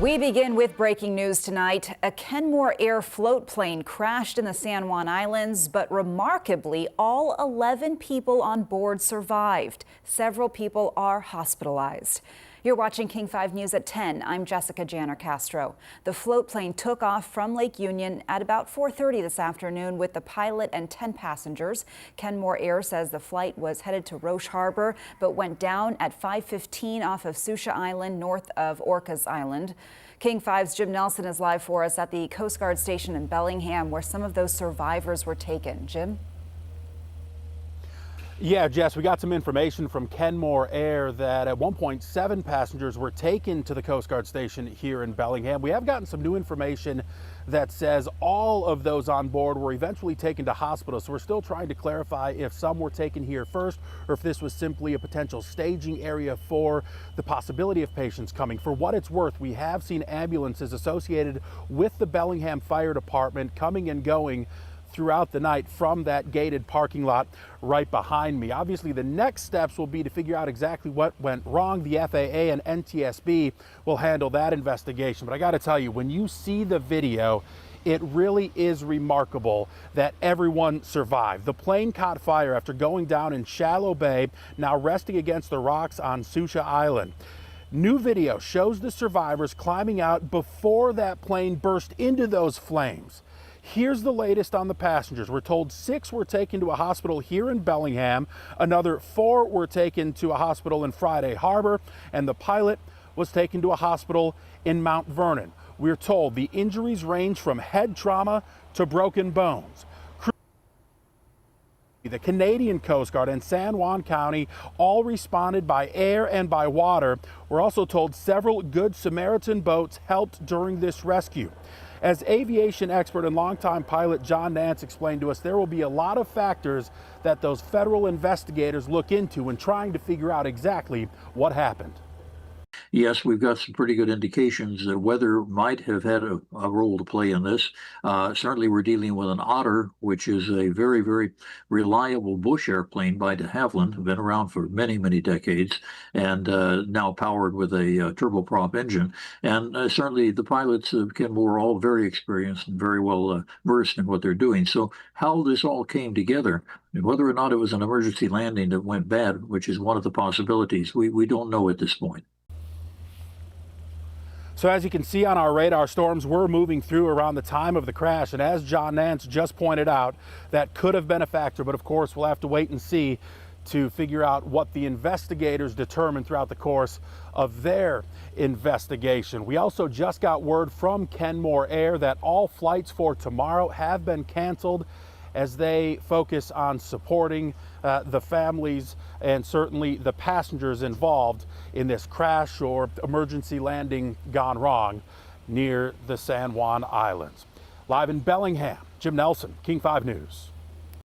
We begin with breaking news tonight. A Kenmore Air floatplane crashed in the San Juan Islands, but remarkably, all 11 people on board survived. Several people are hospitalized. You're watching King 5 News at 10. I'm Jessica Janner Castro. The floatplane took off from Lake Union at about 4:30 this afternoon with the pilot and 10 passengers. Kenmore Air says the flight was headed to Roche Harbor, but went down at 5:15 off of Susha Island, north of Orcas Island. King 5's Jim Nelson is live for us at the Coast Guard station in Bellingham, where some of those survivors were taken. Jim? Yeah, Jess, we got some information from Kenmore Air that at one point 7 passengers were taken to the Coast Guard station here in Bellingham. We have gotten some new information that says all of those on board were eventually taken to hospitals. So we're still trying to clarify if some were taken here first or if this was simply a potential staging area for the possibility of patients coming. For what it's worth, we have seen ambulances associated with the Bellingham Fire Department coming and going throughout the night from that gated parking lot right behind me. Obviously, the next steps will be to figure out exactly what went wrong. The FAA and NTSB will handle that investigation. But I got to tell you, when you see the video, it really is remarkable that everyone survived. The plane caught fire after going down in Shallow Bay, now resting against the rocks on Susha Island. New video shows the survivors climbing out before that plane burst into those flames. Here's the latest on the passengers. We're told 6 were taken to a hospital here in Bellingham. Another 4 were taken to a hospital in Friday Harbor, and the pilot was taken to a hospital in Mount Vernon. We're told the injuries range from head trauma to broken bones. The Canadian Coast Guard and San Juan County all responded by air and by water. We're also told several Good Samaritan boats helped during this rescue. As aviation expert and longtime pilot John Nance explained to us, there will be a lot of factors that those federal investigators look into when trying to figure out exactly what happened. Yes, we've got some pretty good indications that weather might have had a role to play in this. Certainly, we're dealing with an Otter, which is a very, very reliable bush airplane by de Havilland, been around for many, many decades, and now powered with a turboprop engine. And certainly, the pilots of Kenmore are all very experienced and very well versed in what they're doing. So, how this all came together, and whether or not it was an emergency landing that went bad, which is one of the possibilities, we don't know at this point. So as you can see on our radar, storms were moving through around the time of the crash. And as John Nance just pointed out, that could have been a factor. But of course, we'll have to wait and see to figure out what the investigators determine throughout the course of their investigation. We also just got word from Kenmore Air that all flights for tomorrow have been canceled as they focus on supporting the families and certainly the passengers involved in this crash or emergency landing gone wrong near the San Juan Islands. Live in Bellingham, Jim Nelson, King 5 News.